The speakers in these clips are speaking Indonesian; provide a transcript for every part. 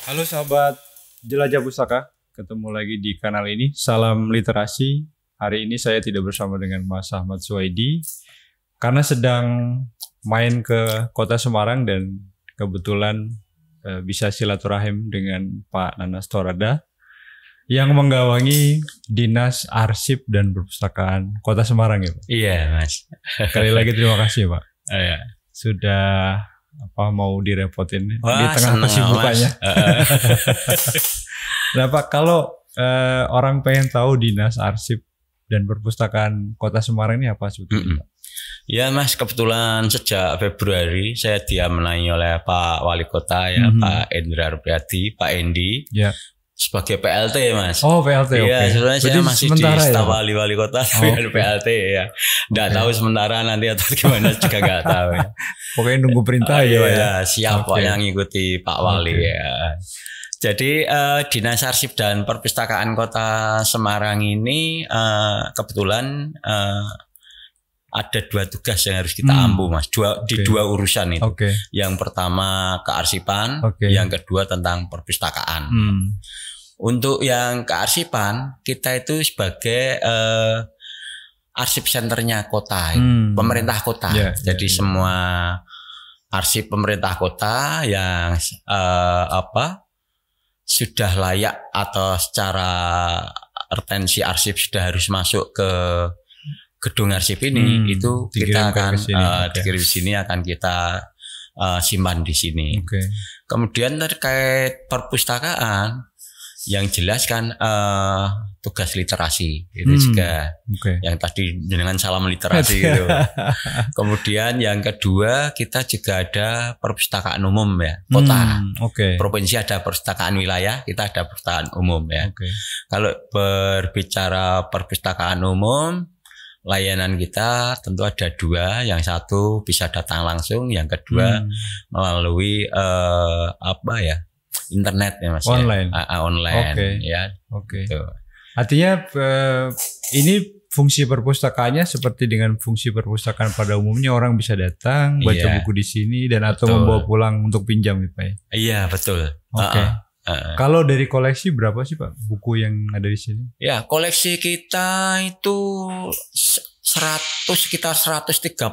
Halo sahabat Jelajah Pustaka, ketemu lagi di kanal ini. Salam literasi. Hari ini saya tidak bersama dengan Mas Ahmad Suwaidi karena sedang main ke kota Semarang dan kebetulan bisa silaturahim dengan Pak Nanas Torada yang menggawangi Dinas Arsip dan Perpustakaan Kota Semarang ya Pak. Iya Mas. Sekali lagi terima kasih Pak. Iya. Sudah mau direpotin di Wah, tengah kesibukannya. Nah Pak, kalau orang pengen tahu Dinas Arsip dan Perpustakaan Kota Semarang ini apa sebetulnya? Ya Mas, kebetulan sejak Februari saya diamanai oleh Pak Wali Kota ya, Pak Endra Rupiati, Pak Endi. Ya. Sebagai PLT Mas. Oh PLT, oke. Iya, sebenarnya saya masih di staf wali kota dengan PLT ya. Nggak tahu sementara nanti atau gimana juga nggak tahu ya. Pokoknya nunggu perintah aja Pak ya. Siap Pak yang ngikuti Pak Wali ya. Jadi Dinas Arsip dan Perpustakaan Kota Semarang ini kebetulan ada dua tugas yang harus kita ampu Mas. Di dua urusan itu. Yang pertama kearsipan, yang kedua tentang perpustakaan. Untuk yang kearsipan, kita itu sebagai arsip senternya kota, pemerintah kota. Jadi semua arsip pemerintah kota yang sudah layak atau secara retensi arsip sudah harus masuk ke gedung arsip ini, itu kita akan dikirim di sini, akan kita simpan di sini. Kemudian terkait perpustakaan, yang jelas kan tugas literasi itu juga yang tadi dengan salam literasi itu. Kemudian yang kedua kita juga ada perpustakaan umum ya kota. Provinsi ada perpustakaan wilayah, kita ada perpustakaan umum ya. Kalau berbicara perpustakaan umum, layanan kita tentu ada dua. Yang satu bisa datang langsung, yang kedua melalui internet ya Mas. Online. Online ya. Gitu. Artinya ini fungsi perpustakaannya seperti dengan fungsi perpustakaan pada umumnya, orang bisa datang baca buku di sini dan atau membawa pulang untuk pinjam ya Pak ya. Iya betul. Kalau dari koleksi berapa sih Pak buku yang ada di sini? Ya koleksi kita itu sekitar 134.000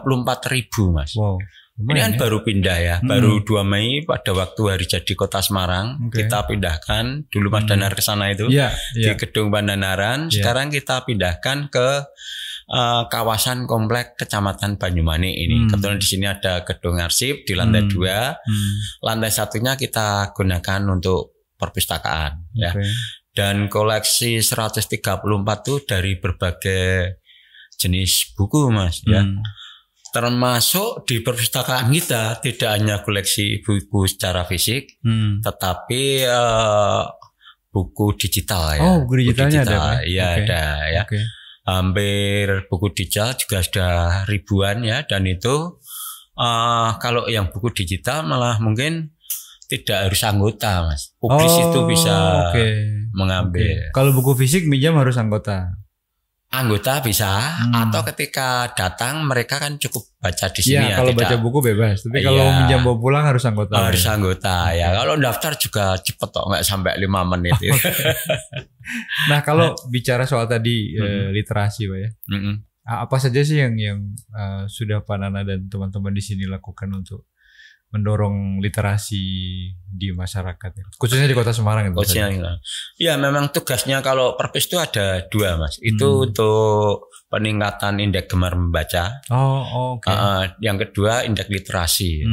Mas. Wow. Ini kan baru pindah ya, baru 2 Mei pada waktu hari jadi Kota Semarang kita pindahkan. Dulu Mas Danar ke sana itu di Gedung Pandanaran. Sekarang kita pindahkan ke kawasan komplek Kecamatan Banyumanik ini. Kebetulan di sini ada gedung arsip di lantai 2. Lantai satunya kita gunakan untuk perpustakaan ya. Dan koleksi 134 itu dari berbagai jenis buku Mas ya. Termasuk di perpustakaan kita tidak hanya koleksi buku secara fisik, tetapi buku digital ya. Oh, buku digitalnya ada? Iya ada ya. Hampir buku digital juga sudah ribuan ya. Dan itu kalau yang buku digital malah mungkin tidak harus anggota Mas. Publis itu bisa mengambil. Kalau buku fisik minjam harus anggota? Anggota bisa, atau ketika datang mereka kan cukup baca di sini ya. Kalau baca buku bebas, tapi kalau minjam bawa pulang harus anggota. Harus anggota ya. Kalau daftar juga cepet kok, nggak sampai 5 menit. Nah kalau bicara soal tadi literasi Pak ya, apa saja sih yang sudah Pak Nana dan teman-teman di sini lakukan untuk mendorong literasi di masyarakat, khususnya di Kota Semarang? Ya memang tugasnya kalau perpus itu ada 2 Mas. Itu untuk peningkatan indeks gemar membaca. Yang kedua indeks literasi.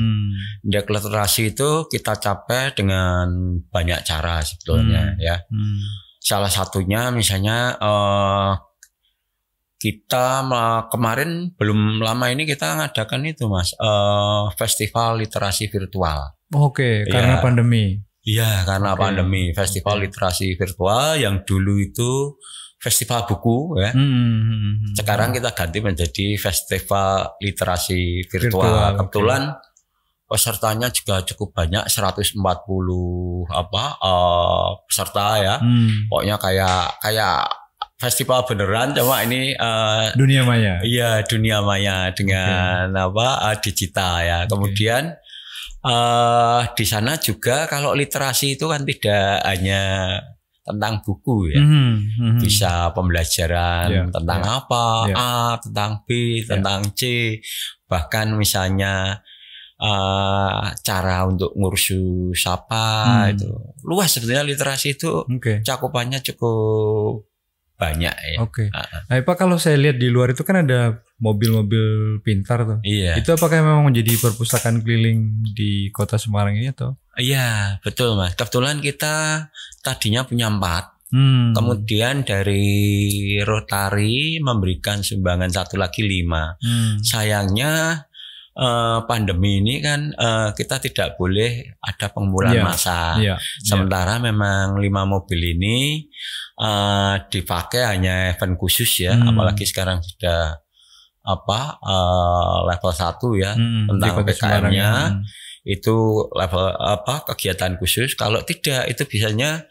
Indeks literasi itu kita capai dengan banyak cara sebetulnya ya. Salah satunya misalnya kita kemarin belum lama ini kita ngadakan itu Mas, festival literasi virtual. Karena pandemi. Iya, karena pandemi. Festival literasi virtual yang dulu itu festival buku ya. Sekarang kita ganti menjadi festival literasi virtual. Kebetulan pesertanya juga cukup banyak, 140 peserta ya. Pokoknya kayak festival beneran, cuma ini dunia maya. Iya, dunia maya dengan digital ya. Kemudian di sana juga kalau literasi itu kan tidak hanya tentang buku ya, bisa pembelajaran tentang apa, A, tentang B, tentang C, bahkan misalnya cara untuk ngurus apa itu luas sebetulnya literasi itu cakupannya cukup banyak ya. Nah, Pak, kalau saya lihat di luar itu kan ada mobil-mobil pintar tuh. Iya. Itu apakah memang menjadi perpustakaan keliling di Kota Semarang ini atau? Iya, betul Mas. Kebetulan kita tadinya punya 4. Kemudian dari Rotary memberikan sumbangan satu lagi 5. Sayangnya pandemi ini kan kita tidak boleh ada pengumpulan massa. Sementara memang 5 mobil ini dipakai hanya event khusus ya, apalagi sekarang sudah level 1 ya tentang PPKM-nya. Itu level kegiatan khusus. Kalau tidak itu biasanya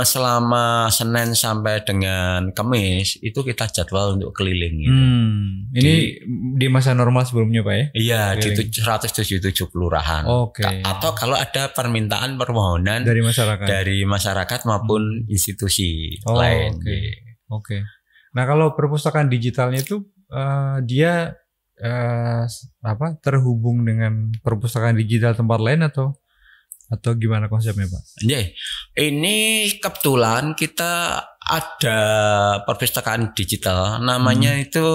selama Senin sampai dengan Kamis itu kita jadwal untuk keliling gitu. Ini di masa normal sebelumnya Pak ya? Iya, keliling. Di 177 kelurahan. Atau kalau ada permintaan permohonan dari masyarakat maupun institusi lain. Nah, kalau perpustakaan digitalnya itu dia terhubung dengan perpustakaan digital tempat lain atau gimana konsepnya Pak? Ini kebetulan kita ada perpustakaan digital namanya itu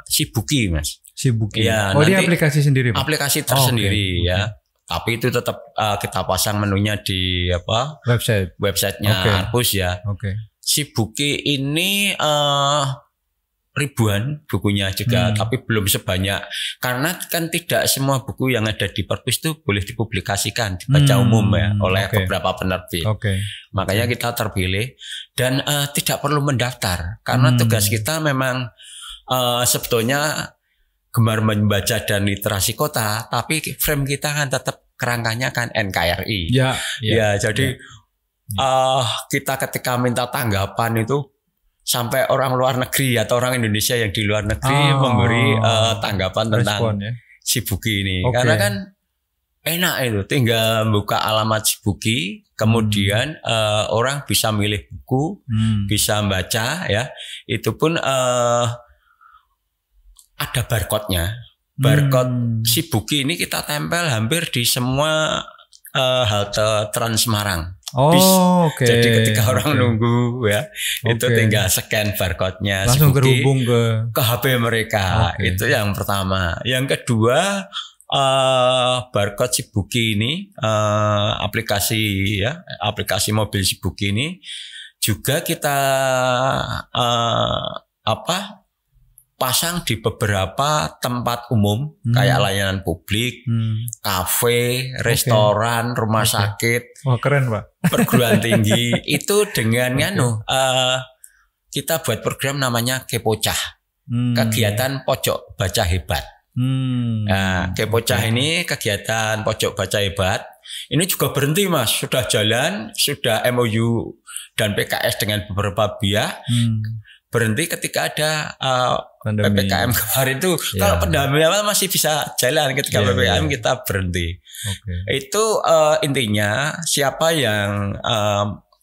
Sibuki Mas. Sibuki. Ya, dia aplikasi sendiri Pak? Aplikasi tersendiri ya. Tapi itu tetap kita pasang menunya di websitenya Arpus ya. Sibuki ini ribuan bukunya juga, tapi belum sebanyak karena kan tidak semua buku yang ada di perpus itu boleh dipublikasikan dibaca umum ya oleh beberapa penerbit. Makanya kita terpilih dan tidak perlu mendaftar karena tugas kita memang sebetulnya gemar membaca dan literasi kota, tapi frame kita kan tetap kerangkanya kan NKRI. Jadi kita ketika minta tanggapan itu sampai orang luar negeri atau orang Indonesia yang di luar negeri memberi tanggapan tentang Sibuki ini. Karena kan enak itu, tinggal buka alamat Sibuki, kemudian orang bisa milih buku, bisa baca ya. Itu pun ada barcode-nya. Barcode Sibuki ini kita tempel hampir di semua halte Trans Semarang. Jadi ketika orang nunggu ya, itu tinggal scan barcode-nya langsung Sibuki, terhubung ke HP mereka. Itu yang pertama. Yang kedua, barcode Sibuki ini aplikasi mobil Sibuki ini juga kita pasang di beberapa tempat umum kayak layanan publik, kafe, restoran, rumah sakit. Wah, keren Pak. Perguruan tinggi itu dengan kita buat program namanya Kepocah, kegiatan pojok baca hebat. Nah, Kepocah ini kegiatan pojok baca hebat. Ini juga berhenti Mas, sudah jalan, sudah MOU dan PKS dengan beberapa pihak. Berhenti ketika ada PPKM kemarin itu. Kalau pandemi awal masih bisa jalan, ketika PPKM kita berhenti. Itu intinya siapa yang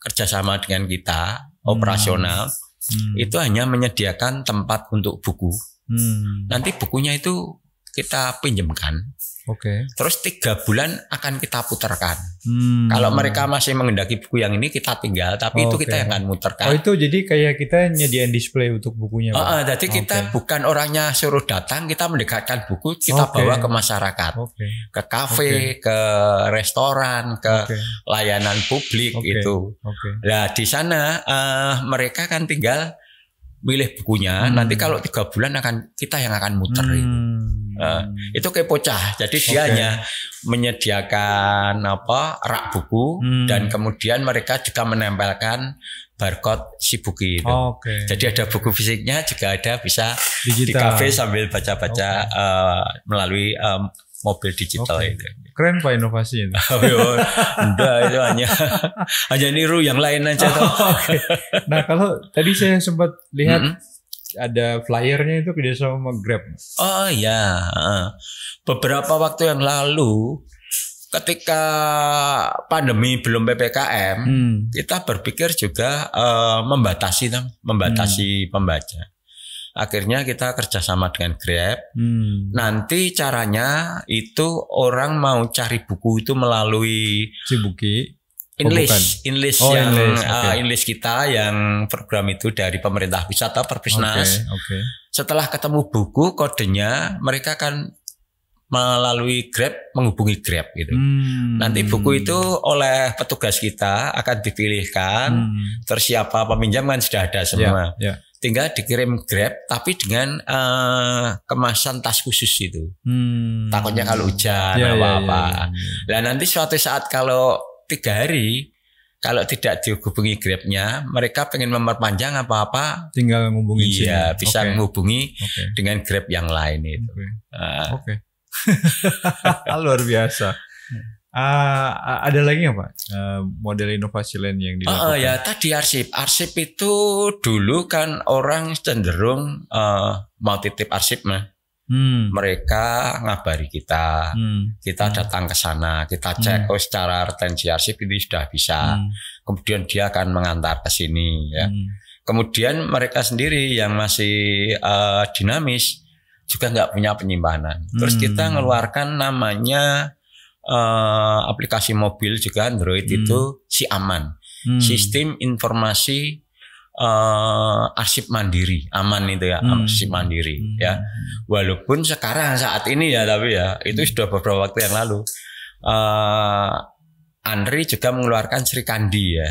kerjasama dengan kita operasional itu hanya menyediakan tempat untuk buku. Nanti bukunya itu kita pinjamkan. Terus 3 bulan akan kita putarkan. Kalau mereka masih menghendaki buku yang ini kita tinggal, tapi itu kita yang akan muterkan. Itu jadi kayak kita nyediain display untuk bukunya. Jadi kita bukan orangnya suruh datang, kita mendekatkan buku, kita bawa ke masyarakat, ke kafe, ke restoran, ke layanan publik itu. Nah di sana mereka kan tinggal milih bukunya. Nanti kalau 3 bulan kita yang akan muter itu. Itu Kepocah. Jadi dia hanya menyediakan rak buku dan kemudian mereka juga menempelkan barcode Sibuki itu. Jadi ada buku fisiknya juga ada, bisa digital. Di kafe sambil baca-baca melalui mobil digital itu. Keren Pak inovasi itu. Enggak, itu hanya niru yang lain aja. Nah, kalau tadi saya sempat lihat ada flyernya itu kerjasama sama Grab. Oh ya, beberapa waktu yang lalu ketika pandemi belum PPKM, kita berpikir juga membatasi pembaca. Akhirnya kita kerjasama dengan Grab. Nanti caranya itu orang mau cari buku itu melalui Cibuki. Inlist kita yang program itu dari pemerintah wisata Perpisnas. Setelah ketemu buku kodenya, mereka kan melalui Grab menghubungi Grab gitu. Nanti buku itu oleh petugas kita akan dipilihkan. Terus siapa peminjam kan sudah ada semua. Tinggal dikirim Grab tapi dengan kemasan tas khusus itu. Takutnya kalau hujan apa-apa. Nah nanti suatu saat kalau 3 hari kalau tidak dihubungi Grab-nya, mereka pengen memperpanjang apa-apa, tinggal ngubungi bisa menghubungi dengan Grab yang lain itu. Luar biasa. Ada lagi nggak Pak model inovasi lain yang dilakukan? Ya tadi arsip itu dulu kan orang cenderung mau titip arsip mah. Mereka ngabari kita, kita datang ke sana, kita cek secara retensi arsip ini sudah bisa. Kemudian dia akan mengantar ke sini ya. Kemudian mereka sendiri yang masih dinamis juga nggak punya penyimpanan. Terus kita ngeluarkan namanya aplikasi mobil juga Android itu si Aman, sistem informasi arsip mandiri, aman itu ya, arsip mandiri ya. Walaupun sekarang saat ini ya, tapi ya itu sudah beberapa waktu yang lalu. Andri juga mengeluarkan Srikandi ya,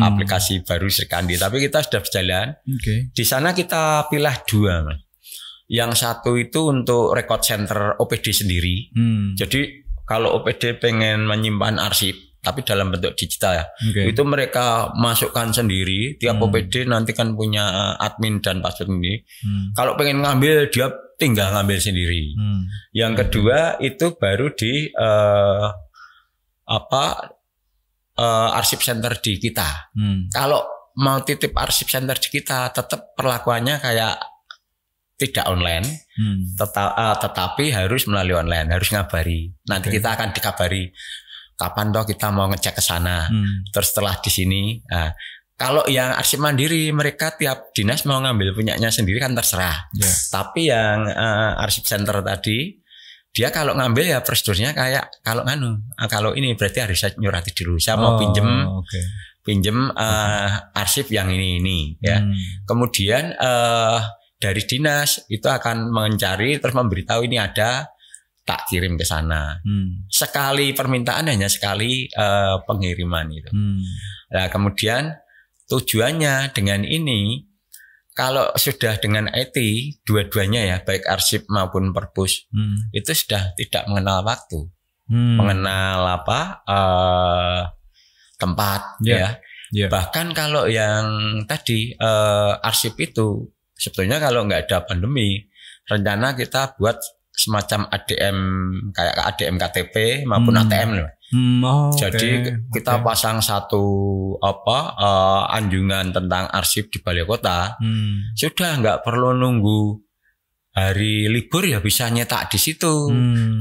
aplikasi baru Srikandi. Tapi kita sudah berjalan. Di sana kita pilih 2, Mas. Yang satu itu untuk record center OPD sendiri. Jadi kalau OPD pengen menyimpan arsip tapi dalam bentuk digital ya, itu mereka masukkan sendiri. Tiap OPD nanti kan punya admin dan password ini. Kalau pengen ngambil dia tinggal ngambil sendiri. Yang kedua itu baru di arsip center di kita. Kalau mau titip arsip center di kita, tetap perlakuannya kayak tidak online, tetapi harus melalui online, harus ngabari. Nanti kita akan dikabari kapan toh kita mau ngecek ke sana. Terus setelah di sini, kalau yang arsip mandiri mereka tiap dinas mau ngambil punyanya sendiri kan terserah. Tapi yang arsip center tadi dia kalau ngambil ya prosedurnya kayak kalau ini berarti harus saya nyurati dulu. Saya mau pinjem arsip yang ini ya. Kemudian dari dinas itu akan mencari terus memberitahu ini ada, tak kirim ke sana. Sekali permintaan hanya sekali pengiriman itu. Nah kemudian tujuannya dengan ini, kalau sudah dengan IT dua-duanya ya, baik arsip maupun perpus, itu sudah tidak mengenal waktu, mengenal tempat ya. Bahkan kalau yang tadi arsip itu sebetulnya kalau nggak ada pandemi, rencana kita buat semacam ADM kayak ADM KTP maupun ATM loh. Jadi kita pasang satu anjungan tentang arsip di balai kota. Sudah nggak perlu nunggu hari libur ya bisa nyetak di situ.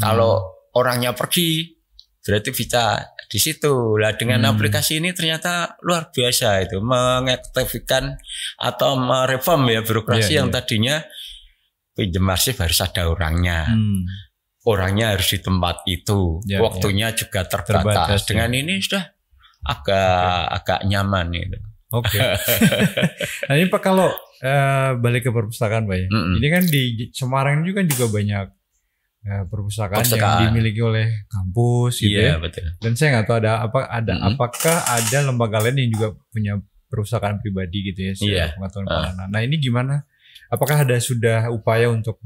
Kalau orangnya pergi berarti bisa di situ. Lah dengan aplikasi ini ternyata luar biasa itu mengaktifkan atau mereform ya birokrasi yang tadinya pinjam arsip harus ada orangnya. Orangnya harus di tempat itu. Waktunya juga terbatas. Dengan ini sudah agak nyaman itu. Nah ini Pak kalau balik ke perpustakaan Pak ya. Ini kan di Semarang juga banyak perpustakaan yang dimiliki oleh kampus gitu ya. Betul. Dan saya nggak tahu apakah ada lembaga lain yang juga punya perpustakaan pribadi gitu ya. Pengetahuan Nah ini gimana? Apakah sudah upaya untuk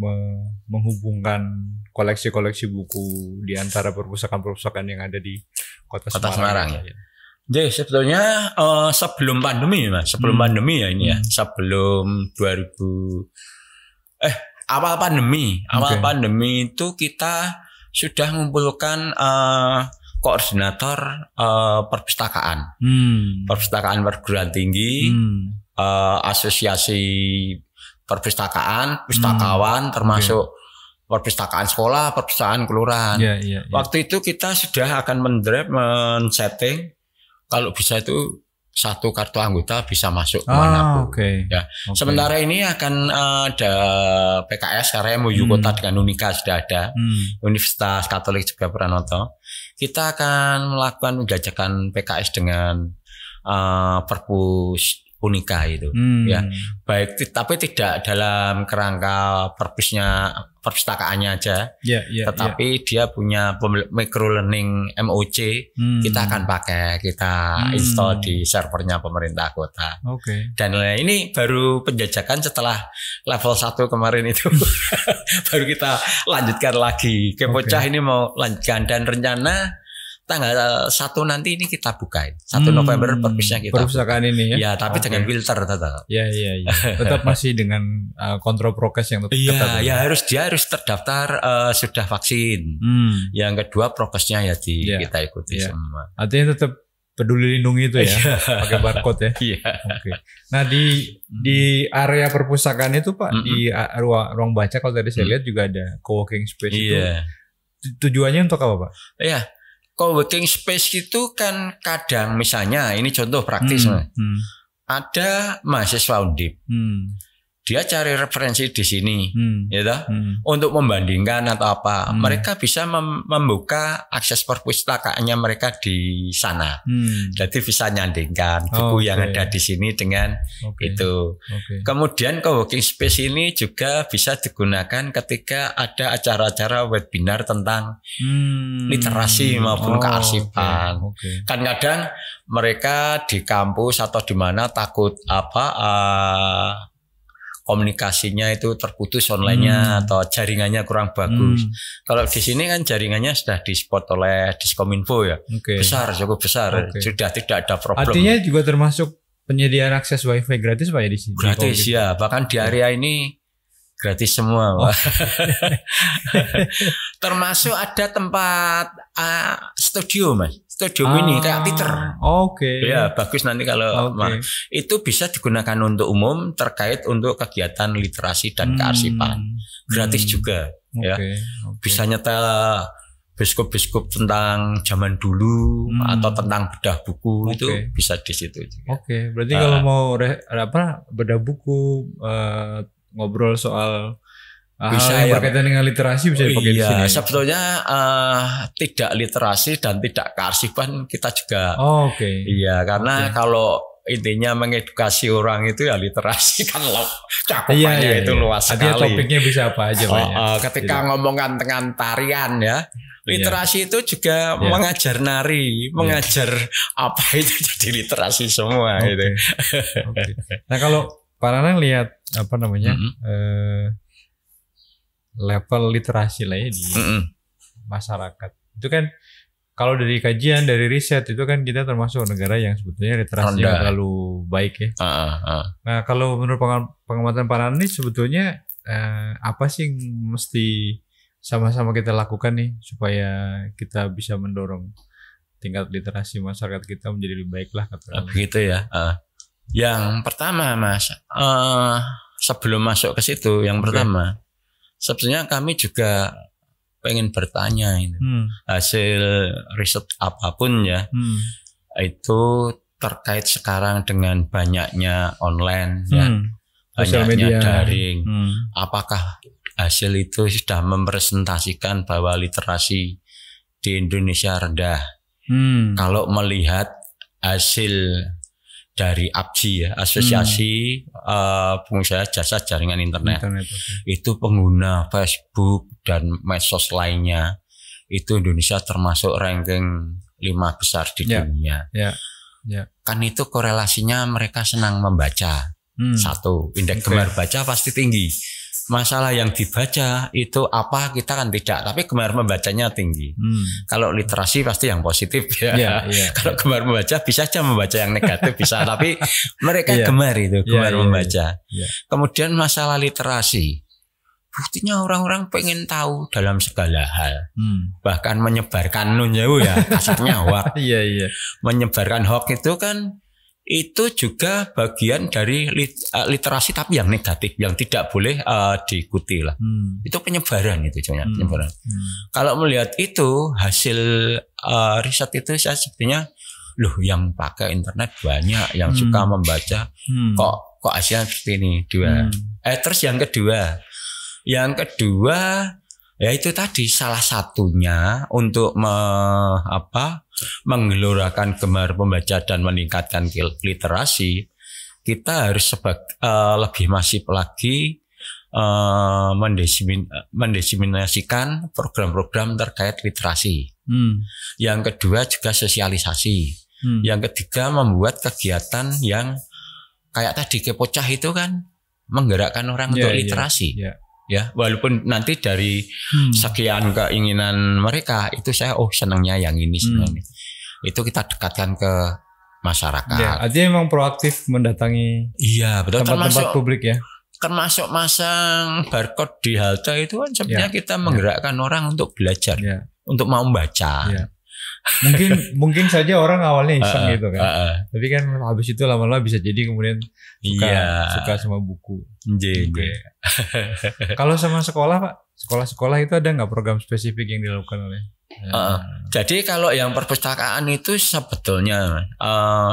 menghubungkan koleksi-koleksi buku di antara perpustakaan-perpustakaan yang ada di Kota Semarang? Ya? Jadi sebetulnya sebelum pandemi Mas, pandemi ya ini ya, sebelum awal pandemi itu kita sudah mengumpulkan koordinator perpustakaan, perpustakaan perguruan tinggi, asosiasi perpustakaan, pustakawan, termasuk perpustakaan sekolah, perpustakaan kelurahan. Waktu itu kita sudah akan men-setting kalau bisa itu 1 kartu anggota bisa masuk kemana pun. Ya. Sementara ini akan ada PKS karena MOU Kota dengan Unika sudah ada, Universitas Katolik juga Pranoto. Kita akan melakukan menjajakan PKS dengan Perpus Unika itu, ya baik, tapi tidak dalam kerangka perpustakaannya aja, tetapi dia punya micro learning MOC, kita akan pakai, kita install di servernya pemerintah kota. Dan ini baru penjajakan setelah level 1 kemarin itu, baru kita lanjutkan lagi. Kepocah ini mau lanjutkan dan rencana tanggal 1 nanti ini kita buka 1 November perpusnya kita perpustakaan ini ya tapi dengan filter tetap tetap masih dengan kontrol prokes yang tetap ketat dia harus terdaftar sudah vaksin. Yang kedua prokesnya kita ikuti semua, artinya tetap peduli lindungi itu ya pakai barcode ya. Nah di area perpustakaan itu Pak, di ruang baca kalau tadi saya lihat juga ada co-working space itu tujuannya untuk apa Pak? Co-working space itu kan kadang misalnya ini contoh praktis, ada mahasiswa Undip, dia cari referensi di sini, untuk membandingkan atau apa, mereka bisa membuka akses perpustakaannya mereka di sana, jadi bisa nyandingkan buku yang ada di sini dengan itu. Kemudian co-working space ini juga bisa digunakan ketika ada acara-acara webinar tentang literasi maupun kearsipan. Kan kadang mereka di kampus atau di mana takut komunikasinya itu terputus online-nya atau jaringannya kurang bagus. Kalau di sini kan jaringannya sudah di-support oleh Diskominfo ya. Cukup besar. Sudah tidak ada problem. Artinya juga termasuk penyediaan akses wifi gratis Pak ya di sini? Gratis ya, bahkan di area ini gratis semua. Termasuk ada tempat studio Mas. Studio mini kayak Twitter. Ya bagus nanti kalau itu bisa digunakan untuk umum terkait untuk kegiatan literasi dan kearsipan. Gratis juga bisa nyetel biskup-biskup tentang zaman dulu atau tentang bedah buku itu bisa di situ juga. Berarti kalau mau bedah buku, ngobrol soal bisa yang berkaitan dengan literasi bisa dipakai di sini. Sebetulnya tidak literasi dan tidak kearsipan kita juga. Karena kalau intinya mengedukasi orang itu ya literasi kan cakupannya itu luas sekali. Topiknya bisa apa aja Pak. Ketika ngomongkan dengan tarian ya, literasi itu juga mengajar nari, mengajar apa itu jadi literasi semua gitu. Nah kalau Pak Nanang lihat level literasi lah ya di masyarakat. Itu kan kalau dari kajian, dari riset itu kan kita termasuk negara yang sebetulnya literasinya terlalu baik ya. Nah kalau menurut pengamatan Pak Nanang ini sebetulnya apa sih yang mesti sama-sama kita lakukan nih supaya kita bisa mendorong tingkat literasi masyarakat kita menjadi lebih baik lah katakanlah. Begitu ya. Yang pertama Mas, sebelum masuk ke situ, yang pertama sebetulnya kami juga pengen bertanya ini hasil riset apapun ya, itu terkait sekarang dengan banyaknya online banyaknya daring, apakah hasil itu sudah mempresentasikan bahwa literasi di Indonesia rendah? Kalau melihat hasil dari APJI ya, Asosiasi Pengusaha Jasa Jaringan Internet, itu pengguna Facebook dan medsos lainnya itu Indonesia termasuk ranking 5 besar di dunia. Kan itu korelasinya mereka senang membaca. Satu, indeks gemar baca pasti tinggi. Masalah yang dibaca itu apa kita kan tidak, tapi gemar membacanya tinggi. Kalau literasi pasti yang positif ya. Kalau gemar membaca bisa aja membaca yang negatif bisa, tapi mereka gemar itu membaca. Kemudian masalah literasi, buktinya orang-orang pengen tahu dalam segala hal, bahkan menyebarkan kasarnya hoax. Menyebarkan hoax itu kan itu juga bagian dari literasi tapi yang negatif, yang tidak boleh diikuti lah. Itu penyebaran itu sebenarnya, penyebaran. Kalau melihat itu hasil riset itu saya sebenarnya loh yang pakai internet banyak, yang suka membaca kok hasilnya seperti ini. Terus yang kedua ya itu tadi salah satunya untuk menggelorakan gemar membaca dan meningkatkan literasi, kita harus lebih masif lagi mendiseminasikan program-program terkait literasi. Yang kedua juga sosialisasi. Yang ketiga membuat kegiatan yang kayak tadi Kepocah itu kan menggerakkan orang untuk literasi. Ya, walaupun nanti dari sekian keinginan mereka itu saya senangnya yang ini sebenarnya. Itu kita dekatkan ke masyarakat. Ya, artinya memang proaktif mendatangi betul, tempat-tempat publik ya. Termasuk masang barcode di halte itu kan sebenarnya kita menggerakkan orang untuk belajar, untuk mau membaca. Mungkin saja orang awalnya iseng gitu kan. Tapi kan habis itu lama-lama bisa jadi kemudian suka sama buku. Kalau sama sekolah Pak, sekolah-sekolah itu ada nggak program spesifik yang dilakukan oleh? Jadi kalau yang perpustakaan itu sebetulnya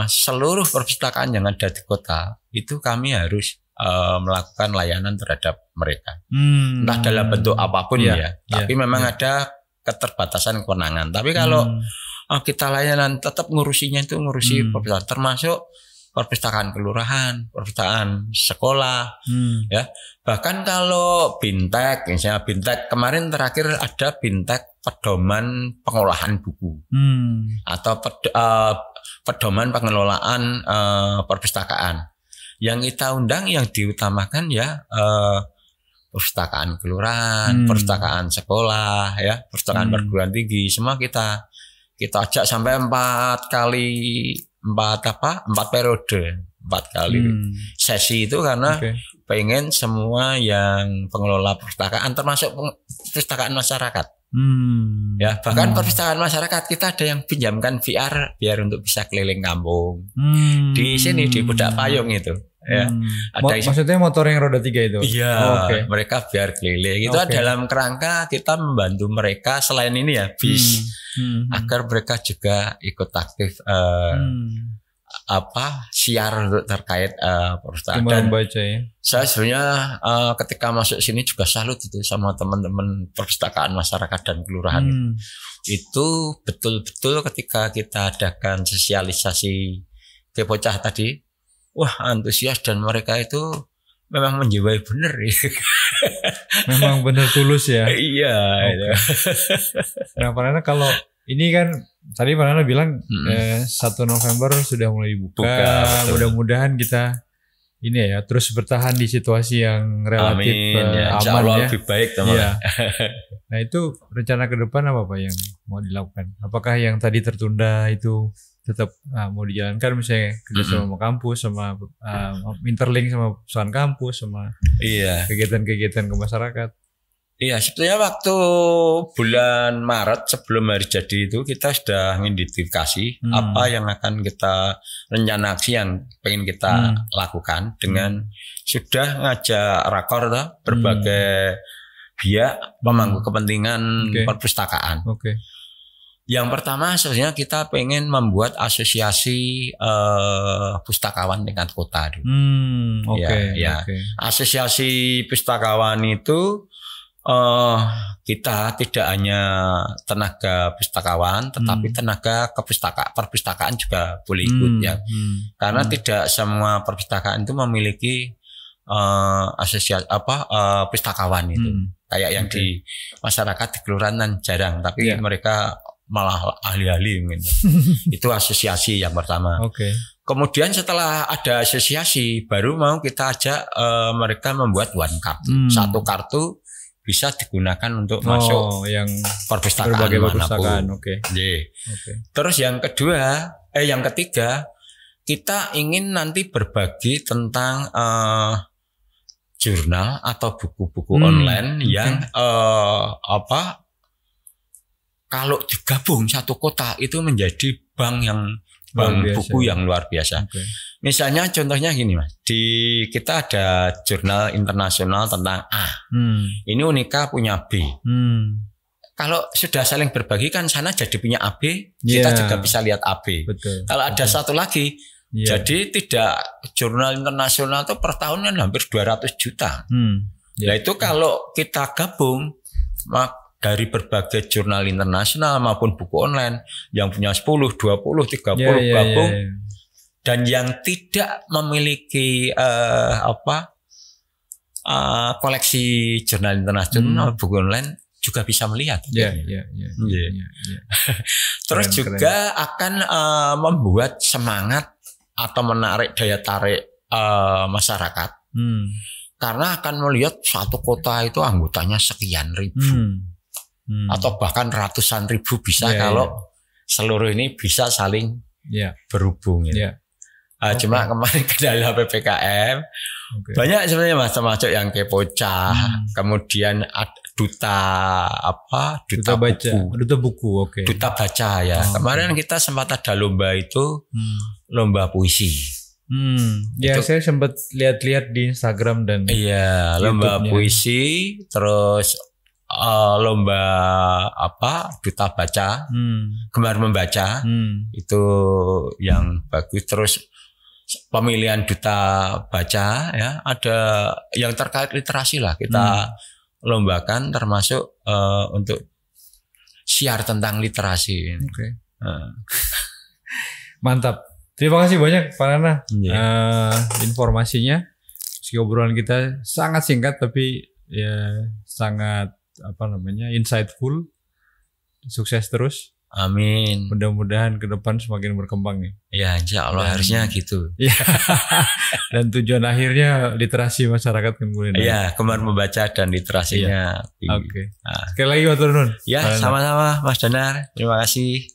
seluruh perpustakaan yang ada di kota itu kami harus melakukan layanan terhadap mereka. Entah dalam bentuk apapun tapi memang ada keterbatasan kewenangan. Tapi kalau kita layanan tetap ngurusinya itu ngurusi perpustakaan, termasuk perpustakaan kelurahan, perpustakaan sekolah, ya. Bahkan kalau Bintek, misalnya Bintek kemarin terakhir ada Bintek pedoman pengolahan buku, atau pedoman pengelolaan perpustakaan. Yang kita undang, yang diutamakan perpustakaan kelurahan, perpustakaan sekolah, ya, perpustakaan perguruan tinggi, semua kita ajak sampai 4 periode, 4 kali sesi itu karena pengen semua yang pengelola perpustakaan termasuk perpustakaan masyarakat. Ya, bahkan perpustakaan masyarakat kita ada yang pinjamkan VR biar untuk bisa keliling kampung. Di sini di Budak Payung itu. Ya, maksudnya motor yang roda 3 itu? Iya, mereka biar keliling. Itu dalam kerangka kita membantu mereka selain ini ya bis, agar mereka juga ikut aktif siar terkait perpustakaan. Dan baca ya. Saya sebenarnya ketika masuk sini juga salut itu sama teman-teman perpustakaan masyarakat dan kelurahan. Itu betul-betul ketika kita adakan sosialisasi Kepocah tadi, wah antusias dan mereka itu memang menjiwai bener ya. Memang bener tulus ya. Iya. Nah, karena kalau ini kan tadi Pak Nana bilang 1 November sudah mulai dibuka. Mudah-mudahan kita ini ya terus bertahan di situasi yang relatif aman ya. Lebih baik teman. Ya. Nah itu rencana ke depan apa Pak yang mau dilakukan? Apakah yang tadi tertunda itu tetap mau dijalankan, misalnya kerjasama sama kampus, sama interlink sama perusahaan kampus, sama kegiatan-kegiatan ke masyarakat? Iya, sebetulnya waktu bulan Maret sebelum hari jadi itu kita sudah mengidentifikasi apa yang akan kita rencana aksi yang pengen kita lakukan dengan sudah ngajak rakor berbagai pihak pemangku kepentingan perpustakaan. Yang pertama sebenarnya kita pengen membuat asosiasi pustakawan tingkat kota dulu. Asosiasi pustakawan itu kita tidak hanya tenaga pustakawan, tetapi tenaga perpustakaan juga boleh ikut ya. Karena tidak semua perpustakaan itu memiliki asosiasi pustakawan itu. Kayak yang di masyarakat di kelurahan jarang, tapi mereka malah ahli-ahli mungkin. Itu asosiasi yang pertama. Kemudian setelah ada asosiasi, baru mau kita ajak mereka membuat one kartu. Satu kartu bisa digunakan untuk masuk yang perpustakaan manapun. Terus yang ketiga, kita ingin nanti berbagi tentang jurnal atau buku-buku online yang kalau digabung satu kota itu menjadi bank buku yang luar biasa. Okay. Misalnya contohnya gini Mas, di kita ada jurnal internasional tentang A. Ini Unika punya B. Kalau sudah saling berbagi kan sana jadi punya AB, kita juga bisa lihat AB. Betul. Kalau ada satu lagi, jadi tidak jurnal internasional itu per tahun kan hampir 200 juta. Nah itu kalau kita gabung dari berbagai jurnal internasional maupun buku online yang punya 10, 20, 30 gabung dan yang tidak memiliki koleksi jurnal internasional buku online juga bisa melihat. Terus keren, juga akan membuat semangat atau menarik daya tarik masyarakat. Karena akan melihat satu kota itu anggotanya sekian ribu. Atau bahkan ratusan ribu bisa kalau seluruh ini bisa saling berhubung. Cuma kemarin kendala PPKM banyak sebenarnya macam-macam yang kepocah. Kemudian duta buku. Duta baca ya. Kemarin kita sempat ada lomba itu lomba puisi. Ya saya sempat lihat-lihat di Instagram dan lomba puisi, terus lomba duta baca, gemar membaca, itu yang bagus. Terus pemilihan duta baca ya, ada yang terkait literasi lah kita lombakan, termasuk untuk siar tentang literasi. Mantap. Terima kasih banyak Pak Nana informasinya. Meski obrolan kita sangat singkat tapi ya sangat insightful. Sukses terus. Amin. Mudah-mudahan ke depan semakin berkembang nih. Ya, insya Allah harusnya gitu. Dan tujuan akhirnya literasi masyarakat kemudian. Iya, gemar membaca dan literasinya. Oke. Sekali lagi matur nuwun. Ya, sama-sama Mas Danar. Terima kasih.